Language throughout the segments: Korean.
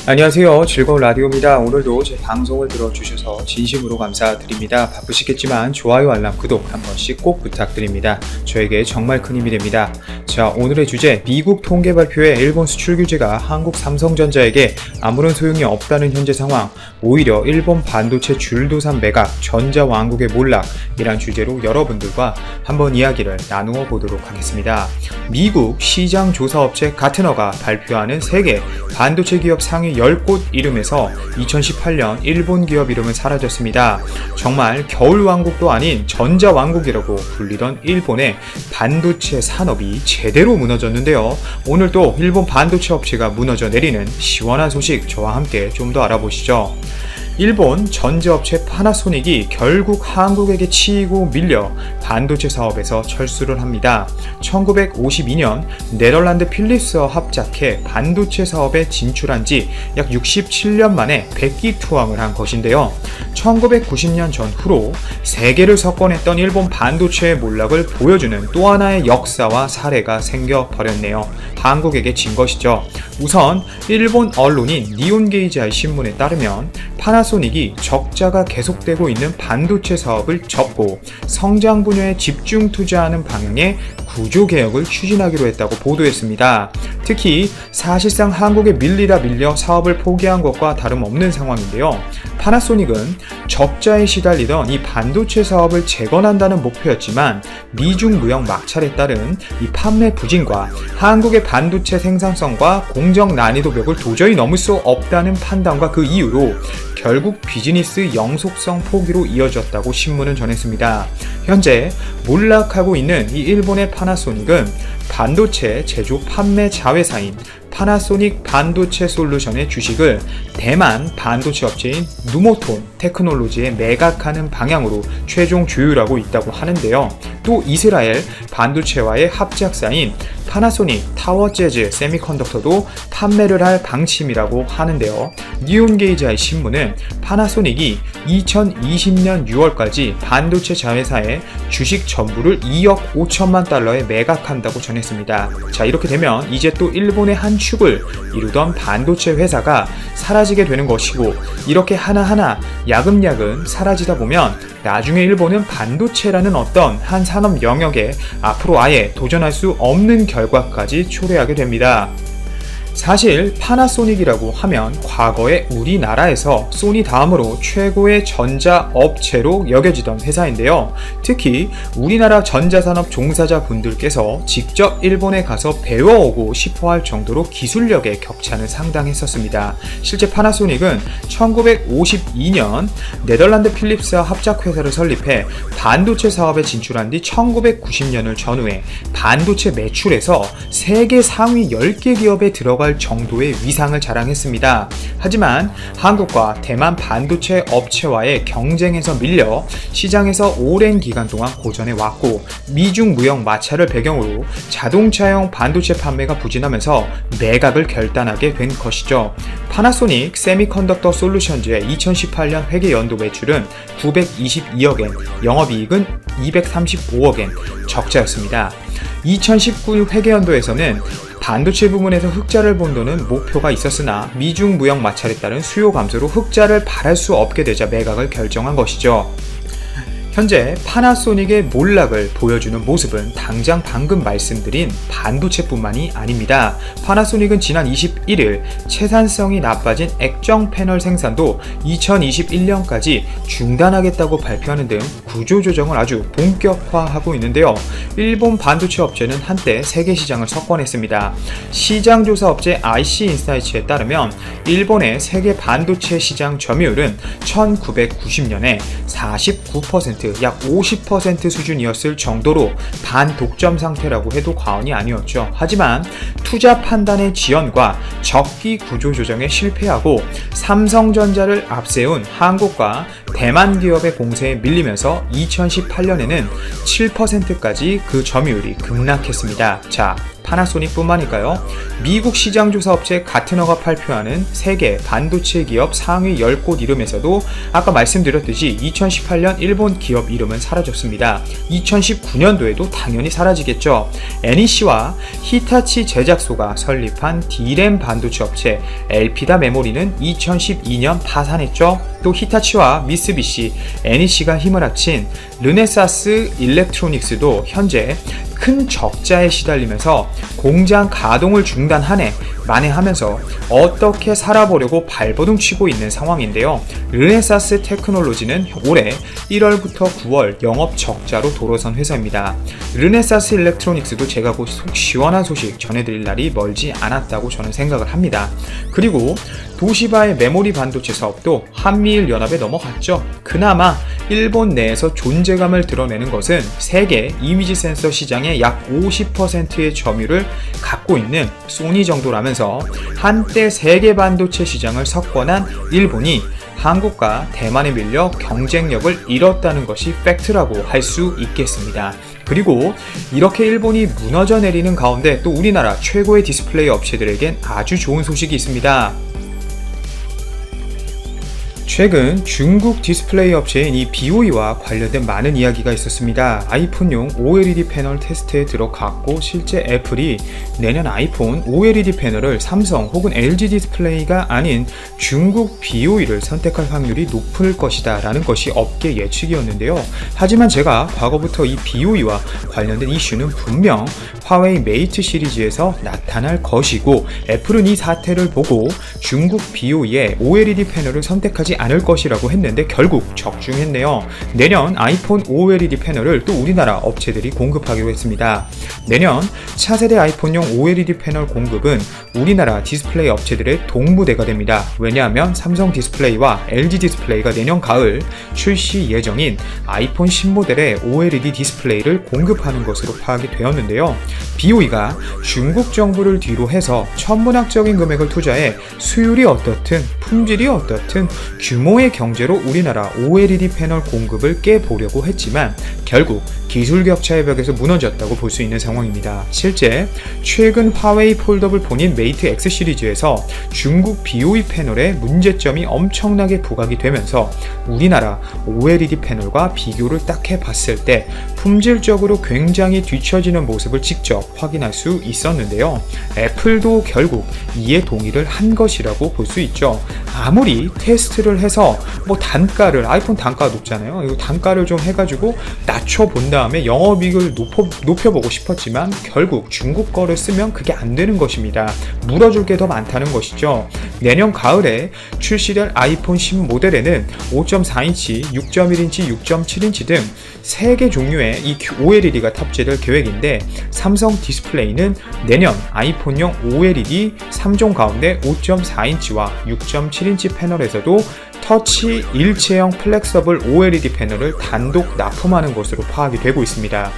안녕하세요. 즐거운 라디오입니다. 오늘도 제 방송을 들어주셔서 진심으로 감사드립니다. 바쁘시겠지만 좋아요, 알람, 구독 한 번씩 꼭 부탁드립니다. 저에게 정말 큰 힘이 됩니다. 자, 오늘의 주제, 미국 통계 발표에 일본 수출 규제가 한국 삼성전자에게 아무런 소용이 없다는 현재 상황, 오히려 일본 반도체 줄도산 매각, 전자왕국의 몰락이란 주제로 여러분들과 한번 이야기를 나누어 보도록 하겠습니다. 미국 시장조사업체 가트너가 발표하는 세계 반도체 기업 상위 10곳 이름에서 2018년 일본 기업 이름은 사라졌습니다. 정말 겨울왕국도 아닌 전자왕국이라고 불리던 일본의 반도체 산업이 제대로 무너졌는데요. 오늘 또 일본 반도체 업체가 무너져 내리는 시원한 소식 저와 함께 좀 더 알아보시죠. 일본 전자업체 파나소닉이 결국 한국에게 치이고 밀려 반도체 사업에서 철수를 합니다. 1952년 네덜란드 필립스와 합작해 반도체 사업에 진출한 지 약 67년 만에 백기투항을 한 것인데요. 1990년 전후로 세계를 석권했던 일본 반도체의 몰락을 보여주는 또 하나의 역사와 사례가 생겨버렸네요. 한국에게 진 것이죠. 우선 일본 언론인 니온게이지아의 신문에 따르면 파나소닉이 적자가 계속되고 있는 반도체 사업을 접고 성장 분야에 집중 투자하는 방향의 구조 개혁을 추진하기로 했다고 보도했습니다. 특히 사실상 한국에 밀려 사업을 포기한 것과 다름없는 상황인데요. 파나소닉은 적자에 시달리던 이 반도체 사업을 재건한다는 목표였지만 미중 무역 막찰에 따른 이 판매 부진과 한국의 반도체 생산성과 공정 난이도 벽을 도저히 넘을 수 없다는 판단과 그 이유로 결국 비즈니스 영속성 포기로 이어졌다고 신문은 전했습니다. 현재 몰락하고 있는 이 일본의 파나소닉은 반도체 제조 판매 자회사인 파나소닉 반도체 솔루션의 주식을 대만 반도체 업체인 누모톤 테크놀로지에 매각하는 방향으로 최종 조율하고 있다고 하는데요. 또 이스라엘 반도체와의 합작사인 파나소닉 타워 재즈 세미컨덕터도 판매를 할 방침이라고 하는데요. 니온게이지아의 신문은 파나소닉이 2020년 6월까지 반도체 자회사의 주식 전부를 2억 5천만 달러에 매각한다고 전했습니다. 자, 이렇게 되면 이제 또 일본의 한 축을 이루던 반도체 회사가 사라지게 되는 것이고, 이렇게 하나하나 야금야금 사라지다 보면 나중에 일본은 반도체라는 어떤 한 산업 영역에 앞으로 아예 도전할 수 없는 결과까지 초래하게 됩니다. 사실 파나소닉이라고 하면 과거에 우리나라에서 소니 다음으로 최고의 전자업체로 여겨지던 회사인데요. 특히 우리나라 전자산업 종사자 분들께서 직접 일본에 가서 배워오고 싶어할 정도로 기술력의 격차는 상당했었습니다. 실제 파나소닉은 1952년 네덜란드 필립스와 합작회사를 설립해 반도체 사업에 진출한 뒤 1990년을 전후해 반도체 매출에서 세계 상위 10개 기업에 들어갈 정도의 위상을 자랑했습니다. 하지만 한국과 대만 반도체 업체와의 경쟁에서 밀려 시장에서 오랜 기간 동안 고전해 왔고, 미중 무역 마찰을 배경으로 자동차용 반도체 판매가 부진하면서 매각을 결단하게 된 것이죠. 파나소닉 세미컨덕터 솔루션즈의 2018년 회계 연도 매출은 922억 엔, 영업이익은 235억 엔, 적자였습니다. 2019 회계연도에서는 반도체 부문에서 흑자를 본다는 목표가 있었으나 미중 무역 마찰에 따른 수요 감소로 흑자를 바랄 수 없게 되자 매각을 결정한 것이죠. 현재 파나소닉의 몰락을 보여주는 모습은 당장 방금 말씀드린 반도체뿐만이 아닙니다. 파나소닉은 지난 21일 채산성이 나빠진 액정 패널 생산도 2021년까지 중단하겠다고 발표하는 등 구조조정을 아주 본격화하고 있는데요. 일본 반도체 업체는 한때 세계 시장을 석권했습니다. 시장조사 업체 IC인사이츠에 따르면 일본의 세계 반도체 시장 점유율은 1990년에 49%, 약 50% 수준이었을 정도로 반독점 상태라고 해도 과언이 아니었죠. 하지만 투자 판단의 지연과 적기 구조 조정에 실패하고 삼성전자를 앞세운 한국과 대만 기업의 공세에 밀리면서 2018년에는 7%까지 그 점유율이 급락했습니다. 자, 파나소닉뿐만일까요? 미국 시장조사 업체 가트너가 발표하는 세계 반도체 기업 상위 10곳 이름에서도 아까 말씀드렸듯이 2018년 일본 기업 이름은 사라졌습니다. 2019년도에도 당연히 사라지겠죠. NEC와 히타치 제작소가 설립한 D램 반도체 업체 엘피다 메모리는 2012년 파산했죠. 또 히타치와 미쓰비시, NEC가 힘을 합친 르네사스 일렉트로닉스도 현재 큰 적자에 시달리면서 공장 가동을 중단하네 만회하면서 어떻게 살아보려고 발버둥 치고 있는 상황인데요. 르네사스 테크놀로지는 올해 1월부터 9월 영업 적자로 돌아선 회사입니다. 르네사스 일렉트로닉스도 제가 곧 속 시원한 소식 전해드릴 날이 멀지 않았다고 저는 생각을 합니다. 그리고 도시바의 메모리 반도체 사업도 한미일 연합에 넘어갔죠. 그나마 일본 내에서 존재감을 드러내는 것은 세계 이미지 센서 시장의 약 50%의 점유율을 갖고 있는 소니 정도라면서 한때 세계 반도체 시장을 석권한 일본이 한국과 대만에 밀려 경쟁력을 잃었다는 것이 팩트라고 할 수 있겠습니다. 그리고 이렇게 일본이 무너져 내리는 가운데 또 우리나라 최고의 디스플레이 업체들에겐 아주 좋은 소식이 있습니다. 최근 중국 디스플레이 업체인 이 BOE와 관련된 많은 이야기가 있었습니다. 아이폰용 OLED 패널 테스트에 들어갔고 실제 애플이 내년 아이폰 OLED 패널을 삼성 혹은 LG 디스플레이가 아닌 중국 BOE를 선택할 확률이 높을 것이다 라는 것이 업계 예측이었는데요. 하지만 제가 과거부터 이 BOE와 관련된 이슈는 분명 화웨이 메이트 시리즈에서 나타날 것이고 애플은 이 사태를 보고 중국 BOE의 OLED 패널을 선택하지 않을 것이라고 했는데 결국 적중했네요. 내년 아이폰 OLED 패널을 또 우리나라 업체들이 공급하기로 했습니다. 내년 차세대 아이폰용 OLED 패널 공급은 우리나라 디스플레이 업체들의 동무대가 됩니다. 왜냐하면 삼성 디스플레이와 LG 디스플레이가 내년 가을 출시 예정인 아이폰 신모델의 OLED 디스플레이를 공급하는 것으로 파악이 되었는데요. BOE가 중국 정부를 뒤로 해서 천문학적인 금액을 투자해 수율이 어떻든 품질이 어떻든 규모의 경제로 우리나라 OLED 패널 공급을 깨보려고 했지만 결국 기술 격차의 벽에서 무너졌다고 볼 수 있는 상황입니다. 실제 최근 화웨이 폴더블 폰인 메이트 X 시리즈에서 중국 BOE 패널에 문제점이 엄청나게 부각이 되면서 우리나라 OLED 패널과 비교를 딱 해봤을 때 품질적으로 굉장히 뒤처지는 모습을 직접 확인할 수 있었는데요. 애플도 결국 이에 동의를 한 것이라고 볼 수 있죠. 아무리 테스트를 해서 단가를 아이폰 단가가 높잖아요. 이거 단가를 좀 해가지고 낮춰본 다음에 영업이익을 높여보고 싶었지만 결국 중국 거를 쓰면 그게 안 되는 것입니다. 물어줄 게 더 많다는 것이죠. 내년 가을에 출시될 아이폰 10 모델에는 5.4인치, 6.1인치, 6.7인치 등 3개 종류의 이 OLED가 탑재될 계획인데 삼성 디스플레이는 내년 아이폰용 OLED 3종 가운데 5.4인치와 6.7인치 패널에서도 터치 일체형 플렉서블 OLED 패널을 단독 납품하는 것으로 파악이 되고 있습니다.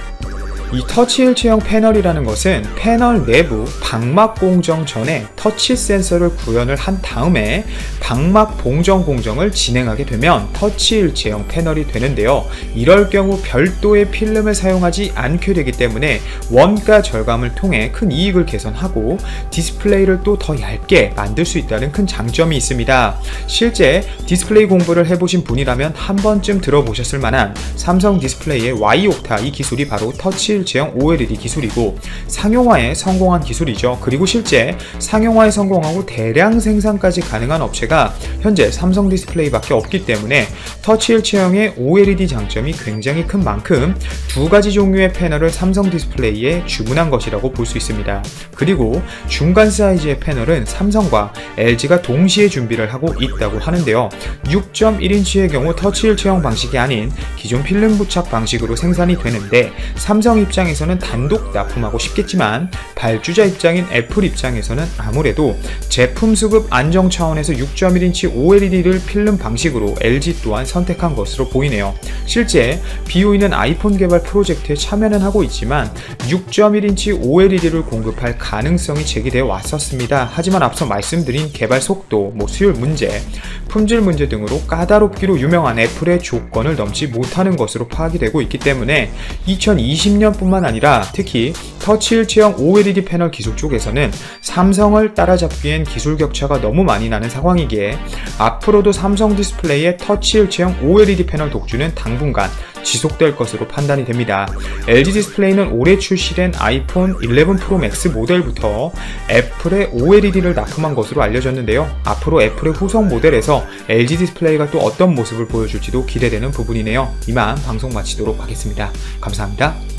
이 터치 일체형 패널이라는 것은 패널 내부 방막 공정 전에 터치 센서를 구현을 한 다음에 방막 봉정 공정을 진행하게 되면 터치 일체형 패널이 되는데요. 이럴 경우 별도의 필름을 사용하지 않게 되기 때문에 원가 절감을 통해 큰 이익을 개선하고 디스플레이를 또 더 얇게 만들 수 있다는 큰 장점이 있습니다. 실제 디스플레이 공부를 해보신 분이라면 한 번쯤 들어보셨을 만한 삼성 디스플레이의 Y옥타 이 기술이 바로 터치 일체형 OLED 기술이고 상용화에 성공한 기술이죠. 그리고 실제 상용화에 성공하고 대량 생산까지 가능한 업체가 현재 삼성 디스플레이밖에 없기 때문에 터치 일체형의 OLED 장점이 굉장히 큰 만큼 두 가지 종류의 패널을 삼성 디스플레이에 주문한 것이라고 볼 수 있습니다. 그리고 중간 사이즈의 패널은 삼성과 LG가 동시에 준비를 하고 있다고 하는데요. 6.1인치의 경우 터치 일체형 방식이 아닌 기존 필름 부착 방식으로 생산이 되는데 삼성 입장에서는 단독 납품하고 싶겠지만 발주자 입장인 애플 입장에서는 아무래도 제품 수급 안정 차원에서 6.1인치 OLED를 필름 방식으로 LG 또한 선택한 것으로 보이네요. 실제 BOE는 아이폰 개발 프로젝트에 참여는 하고 있지만 6.1인치 OLED를 공급할 가능성이 제기되어 왔었습니다. 하지만 앞서 말씀드린 개발 속도, 수율 문제, 품질 문제 등으로 까다롭기로 유명한 애플의 조건을 넘지 못하는 것으로 파악이 되고 있기 때문에 2020년 뿐만 아니라 특히 터치 일체형 OLED 패널 기술 쪽에서는 삼성을 따라잡기엔 기술 격차가 너무 많이 나는 상황이기에 앞으로도 삼성 디스플레이의 터치 일체형 OLED 패널 독주는 당분간 지속될 것으로 판단이 됩니다. LG 디스플레이는 올해 출시된 아이폰 11 프로 맥스 모델부터 애플의 OLED를 납품한 것으로 알려졌는데요. 앞으로 애플의 후속 모델에서 LG 디스플레이가 또 어떤 모습을 보여줄지도 기대되는 부분이네요. 이만 방송 마치도록 하겠습니다. 감사합니다.